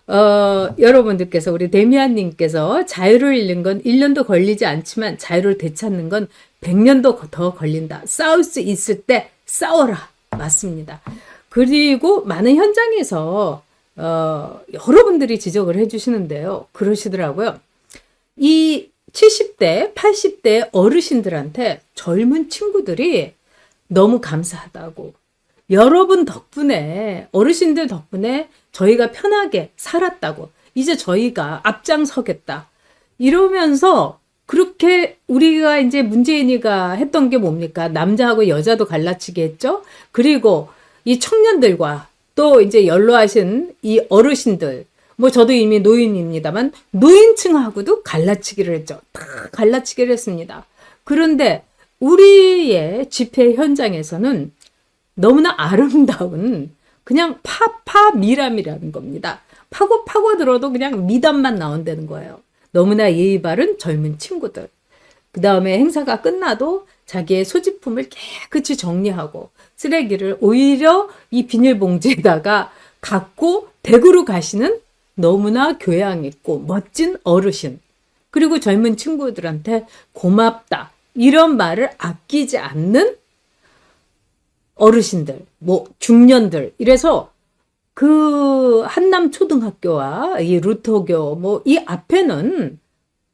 여러분들께서, 우리 데미안님께서 자유를 잃는 건 1년도 걸리지 않지만 자유를 되찾는 건 100년도 더 걸린다. 싸울 수 있을 때 싸워라. 맞습니다. 그리고 많은 현장에서 여러분들이 지적을 해주시는데요. 그러시더라고요. 이 70대, 80대 어르신들한테 젊은 친구들이 너무 감사하다고. 여러분 덕분에, 어르신들 덕분에 저희가 편하게 살았다고. 이제 저희가 앞장서겠다. 이러면서 그렇게 우리가 이제 문재인이가 했던 게 뭡니까? 남자하고 여자도 갈라치기 했죠? 그리고 이 청년들과 또 이제 연로하신 이 어르신들, 뭐 저도 이미 노인입니다만 노인층하고도 갈라치기를 했죠. 다 갈라치기를 했습니다. 그런데 우리의 집회 현장에서는 너무나 아름다운 그냥 미람이라는 겁니다. 파고 들어도 그냥 미담만 나온다는 거예요. 너무나 예의 바른 젊은 친구들. 그 다음에 행사가 끝나도 자기의 소지품을 깨끗이 정리하고 쓰레기를 오히려 이 비닐봉지에다가 갖고 댁으로 가시는 너무나 교양 있고 멋진 어르신. 그리고 젊은 친구들한테 고맙다. 이런 말을 아끼지 않는 어르신들, 뭐 중년들. 이래서 그 한남초등학교와 이 루터교 뭐 이 앞에는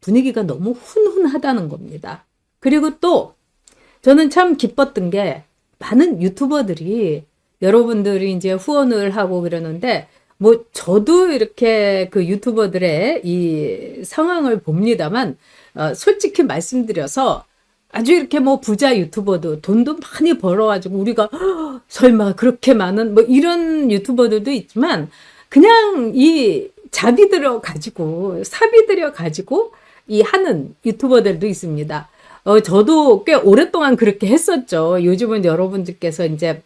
분위기가 너무 훈훈하다는 겁니다. 그리고 또 저는 참 기뻤던 게 많은 유튜버들이 여러분들이 이제 후원을 하고 그러는데 뭐 저도 이렇게 그 유튜버들의 이 상황을 봅니다만 솔직히 말씀드려서 아주 이렇게 뭐 부자 유튜버도 돈도 많이 벌어가지고 우리가 설마 그렇게 많은 뭐 이런 유튜버들도 있지만 그냥 이 자비 들여 가지고 사비 들여 가지고 이 하는 유튜버들도 있습니다. 저도 꽤 오랫동안 그렇게 했었죠. 요즘은 여러분들께서 이제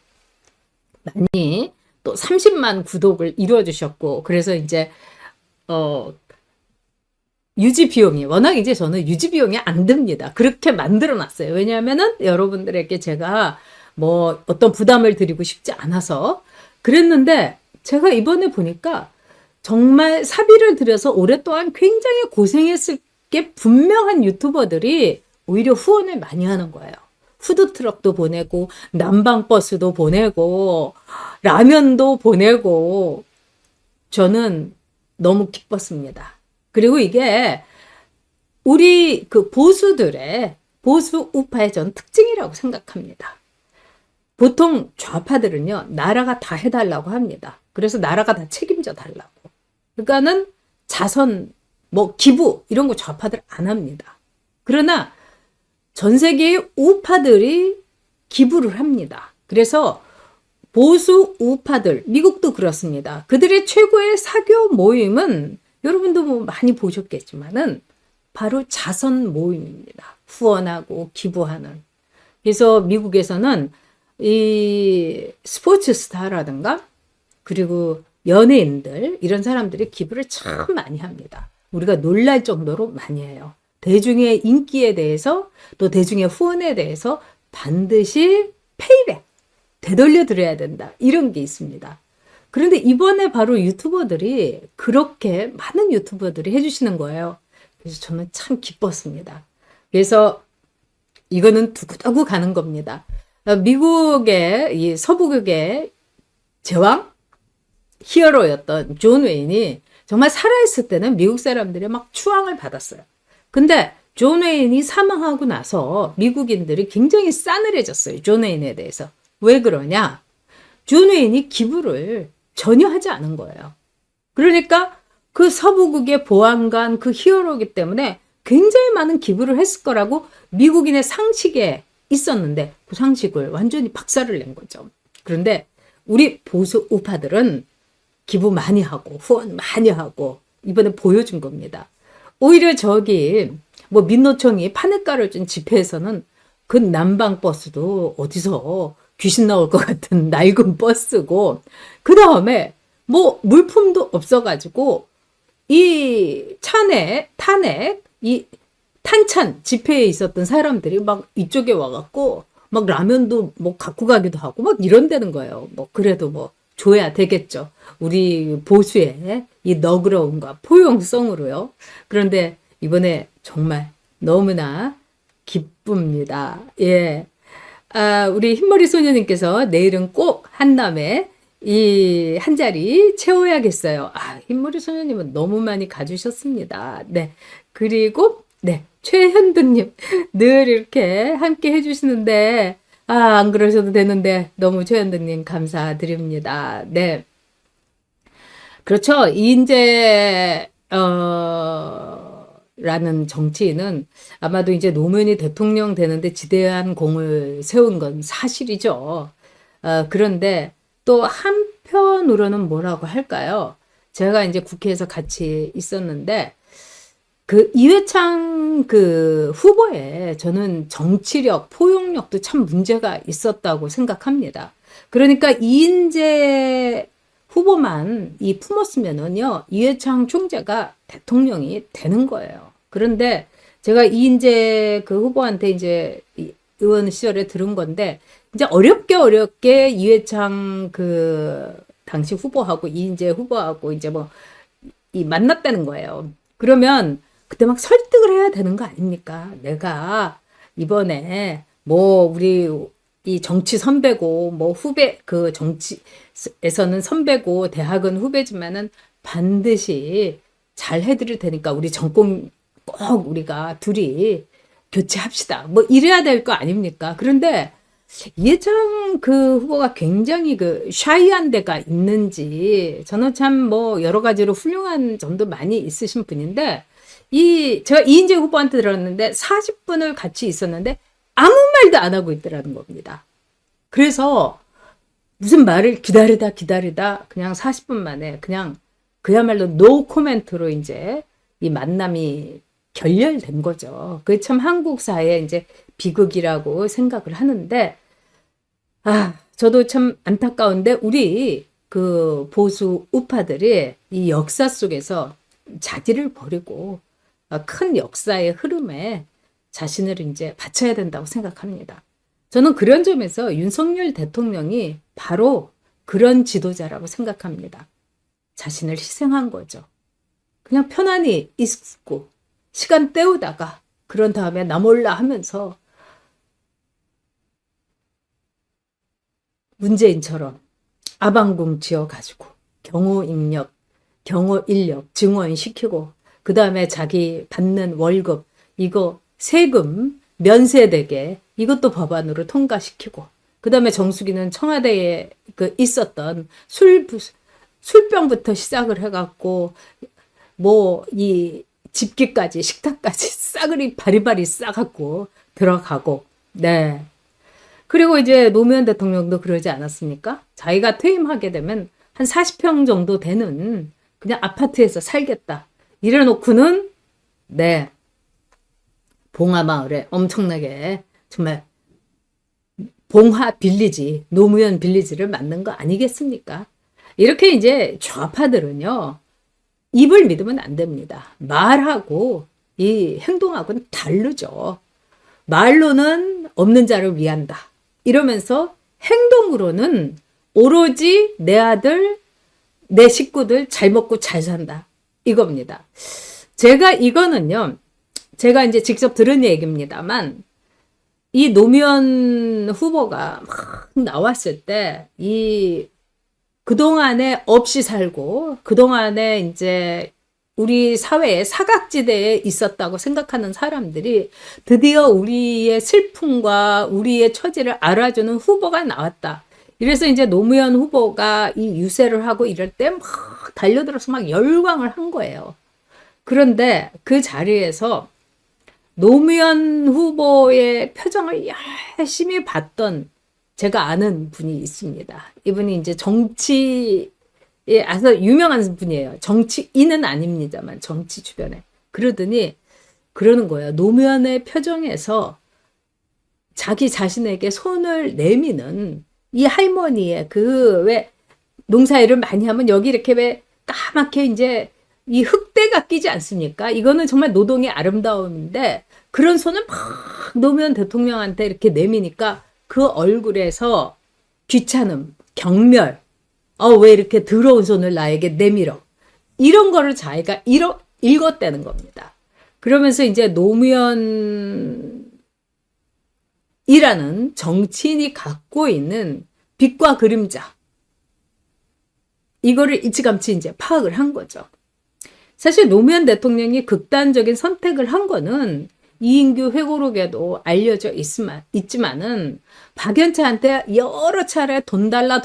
많이 또 30만 구독을 이루어주셨고 그래서 이제 유지 비용이 워낙 이제 저는 유지 비용이 안 듭니다. 그렇게 만들어 놨어요. 왜냐하면은 여러분들에게 제가 뭐 어떤 부담을 드리고 싶지 않아서 그랬는데 제가 이번에 보니까 정말 사비를 들여서 오랫동안 굉장히 고생했을 게 분명한 유튜버들이 오히려 후원을 많이 하는 거예요. 푸드트럭도 보내고 난방버스도 보내고 라면도 보내고 저는 너무 기뻤습니다. 그리고 이게 우리 그 보수들의 보수 우파의 전 특징이라고 생각합니다. 보통 좌파들은요, 나라가 다 해달라고 합니다. 그래서 나라가 다 책임져 달라고. 그러니까는 자선, 뭐 기부 이런 거 좌파들 안 합니다. 그러나 전 세계의 우파들이 기부를 합니다. 그래서 보수 우파들, 미국도 그렇습니다. 그들의 최고의 사교 모임은 여러분도 뭐 많이 보셨겠지만은 바로 자선 모임입니다. 후원하고 기부하는. 그래서 미국에서는 이 스포츠 스타라든가 그리고 연예인들 이런 사람들이 기부를 참 많이 합니다. 우리가 놀랄 정도로 많이 해요. 대중의 인기에 대해서 또 대중의 후원에 대해서 반드시 페이백, 되돌려 드려야 된다. 이런 게 있습니다. 그런데 이번에 바로 유튜버들이 그렇게 많은 유튜버들이 해주시는 거예요. 그래서 저는 참 기뻤습니다. 그래서 이거는 두고두고 가는 겁니다. 미국의 이 서부극의 제왕 히어로였던 존 웨인이 정말 살아있을 때는 미국 사람들이 막 추앙을 받았어요. 근데 존 웨인이 사망하고 나서 미국인들이 굉장히 싸늘해졌어요. 존 웨인에 대해서. 왜 그러냐? 존 웨인이 기부를 전혀 하지 않은 거예요. 그러니까 그 서부극의 보안관 그 히어로이기 때문에 굉장히 많은 기부를 했을 거라고 미국인의 상식에 있었는데 그 상식을 완전히 박살을 낸 거죠. 그런데 우리 보수 우파들은 기부 많이 하고 후원 많이 하고 이번에 보여준 겁니다. 오히려 저기 뭐 민노총이 판을 준 집회에서는 그 난방버스도 어디서 귀신 나올 것 같은 낡은 버스고 그 다음에 뭐 물품도 없어가지고 이 탄핵 이 탄찬 집회에 있었던 사람들이 막 이쪽에 와갖고 막 라면도 뭐 갖고 가기도 하고 막 이런다는 거예요. 뭐 그래도 뭐 줘야 되겠죠. 우리 보수의 이 너그러움과 포용성으로요. 그런데 이번에 정말 너무나 기쁩니다. 예. 우리 흰머리 소녀님께서 내일은 꼭 한남에 이 한 자리 채워야겠어요. 흰머리 소녀님은 너무 많이 가주셨습니다. 네. 그리고, 네. 최현두님, 늘 이렇게 함께 해주시는데, 안 그러셔도 되는데, 너무 최현두님 감사드립니다. 네. 그렇죠. 이인재, 라는 정치인은 아마도 이제 노무현이 대통령 되는데 지대한 공을 세운 건 사실이죠. 그런데 또 한편으로는 뭐라고 할까요? 제가 이제 국회에서 같이 있었는데 그 이회창 그 후보에 저는 정치력, 포용력도 참 문제가 있었다고 생각합니다. 그러니까 이인재 후보만 품었으면은요, 이회창 총재가 대통령이 되는 거예요. 그런데 제가 이인재 그 후보한테 이제 의원 시절에 들은 건데, 이제 어렵게 이회창 그 당시 후보하고 이인재 후보하고 이제 만났다는 거예요. 그러면 그때 막 설득을 해야 되는 거 아닙니까? 내가 이번에 우리 이 정치 선배고 후배 그 정치에서는 선배고 대학은 후배지만은 반드시 잘 해드릴 테니까 우리 정권 꼭 우리가 둘이 교체합시다. 이래야 될 거 아닙니까? 그런데 이해창 그 후보가 굉장히 그 샤이한 데가 있는지 저는 참 여러 가지로 훌륭한 점도 많이 있으신 분인데 제가 이인재 후보한테 들었는데 40분을 같이 있었는데 아무 말도 안 하고 있더라는 겁니다. 그래서 무슨 말을 기다리다 그냥 40분 만에 그냥 그야말로 노 코멘트로 이제 이 만남이 결렬된 거죠. 그게 참 한국 사회의 이제 비극이라고 생각을 하는데 저도 참 안타까운데 우리 그 보수 우파들이 이 역사 속에서 자질을 버리고 큰 역사의 흐름에 자신을 이제 바쳐야 된다고 생각합니다. 저는 그런 점에서 윤석열 대통령이 바로 그런 지도자라고 생각합니다. 자신을 희생한 거죠. 그냥 편안히 있고 시간 때우다가 그런 다음에 나 몰라 하면서 문재인처럼 아방궁 지어가지고 경호 인력 증원시키고 그 다음에 자기 받는 월급 이거 세금 면세되게 이것도 법안으로 통과시키고 그 다음에 정수기는 청와대에 있었던 술병부터 시작을 해갖고 이 집기까지 식탁까지 싸그리 바리바리 싸갖고 들어가고 네. 그리고 이제 노무현 대통령도 그러지 않았습니까? 자기가 퇴임하게 되면 한 40평 정도 되는 그냥 아파트에서 살겠다. 이래놓고는 네. 봉하마을에 엄청나게 정말 봉하 빌리지, 노무현 빌리지를 만든 거 아니겠습니까? 이렇게 이제 좌파들은요, 입을 믿으면 안 됩니다. 말하고 이 행동하고는 다르죠. 말로는 없는 자를 위한다. 이러면서 행동으로는 오로지 내 아들, 내 식구들 잘 먹고 잘 산다. 이겁니다. 이거는요, 제가 이제 직접 들은 얘기입니다만, 이 노무현 후보가 막 나왔을 때, 그동안에 없이 살고, 그동안에 이제 우리 사회의 사각지대에 있었다고 생각하는 사람들이 드디어 우리의 슬픔과 우리의 처지를 알아주는 후보가 나왔다. 이래서 이제 노무현 후보가 이 유세를 하고 이럴 때 막 달려들어서 막 열광을 한 거예요. 그런데 그 자리에서 노무현 후보의 표정을 열심히 봤던 제가 아는 분이 있습니다. 이분이 이제 정치에 아주 유명한 분이에요. 정치인은 아닙니다만 정치 주변에. 그러는 거예요. 노무현의 표정에서 자기 자신에게 손을 내미는 이 할머니의 왜 농사일을 많이 하면 여기 이렇게 왜 까맣게 이제 이 흙대가 끼지 않습니까? 이거는 정말 노동의 아름다움인데 그런 손을 막 노무현 대통령한테 이렇게 내미니까 그 얼굴에서 귀찮음, 경멸, 왜 이렇게 더러운 손을 나에게 내밀어. 이런 거를 자기가 읽었다는 겁니다. 그러면서 이제 노무현이라는 정치인이 갖고 있는 빛과 그림자, 이거를 일찌감치 이제 파악을 한 거죠. 사실 노무현 대통령이 극단적인 선택을 한 거는 이인규 회고록에도 알려져 있지만은 박연차한테 여러 차례 돈 달라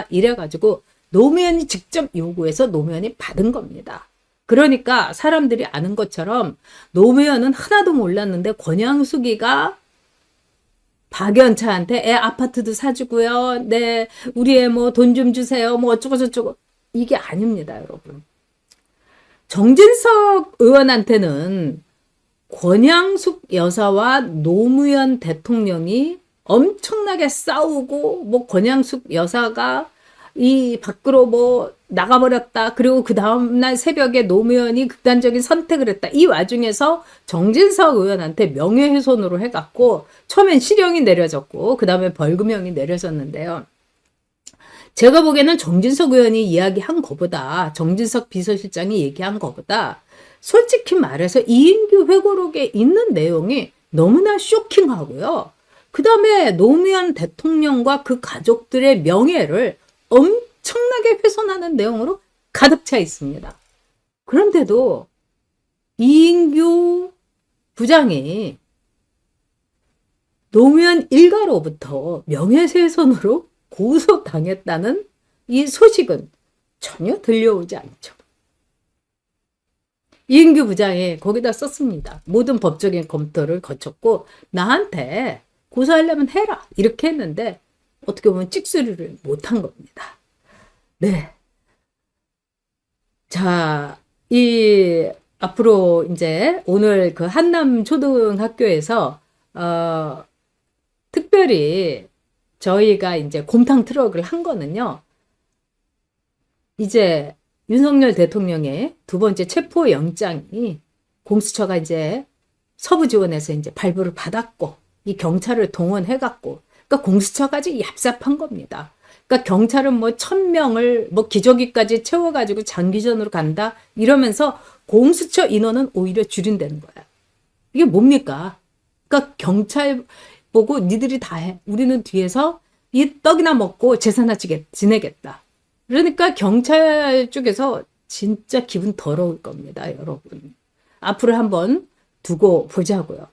이래가지고 노무현이 직접 요구해서 노무현이 받은 겁니다. 그러니까 사람들이 아는 것처럼 노무현은 하나도 몰랐는데 권양숙이가 박연차한테 애 아파트도 사주고요. 네, 우리 애 뭐 돈 좀 주세요. 뭐 어쩌고 저쩌고. 이게 아닙니다, 여러분. 정진석 의원한테는 권양숙 여사와 노무현 대통령이 엄청나게 싸우고 뭐 권양숙 여사가 이 밖으로 뭐 나가버렸다. 그리고 그 다음날 새벽에 노무현이 극단적인 선택을 했다. 이 와중에서 정진석 의원한테 명예훼손으로 해갖고 처음엔 실형이 내려졌고 그 다음에 벌금형이 내려졌는데요. 제가 보기에는 정진석 의원이 이야기한 것보다 정진석 비서실장이 얘기한 것보다 솔직히 말해서 이인규 회고록에 있는 내용이 너무나 쇼킹하고요. 그 다음에 노무현 대통령과 그 가족들의 명예를 엄청나게 훼손하는 내용으로 가득 차 있습니다. 그런데도 이인규 부장이 노무현 일가로부터 명예훼손으로 고소당했다는 이 소식은 전혀 들려오지 않죠. 이인규 부장이 거기다 썼습니다. 모든 법적인 검토를 거쳤고 나한테 고소하려면 해라 이렇게 했는데 어떻게 보면 찍소리를 못한 겁니다. 네. 자, 앞으로 이제 오늘 그 한남 초등학교에서 특별히 저희가 이제 곰탕 트럭을 한 거는요. 이제 윤석열 대통령의 두 번째 체포 영장이 공수처가 이제 서부지원에서 이제 발부를 받았고 이 경찰을 동원해갖고 그러니까 공수처가 아주 얍삽한 겁니다. 그러니까 경찰은 뭐 1000명을 뭐 기저귀까지 채워가지고 장기전으로 간다 이러면서 공수처 인원은 오히려 줄인다는 거야. 이게 뭡니까? 그러니까 경찰 보고 니들이 다 해. 우리는 뒤에서 이 떡이나 먹고 제사나 지내겠다. 그러니까 경찰 쪽에서 진짜 기분 더러울 겁니다, 여러분. 앞으로 한번 두고 보자고요.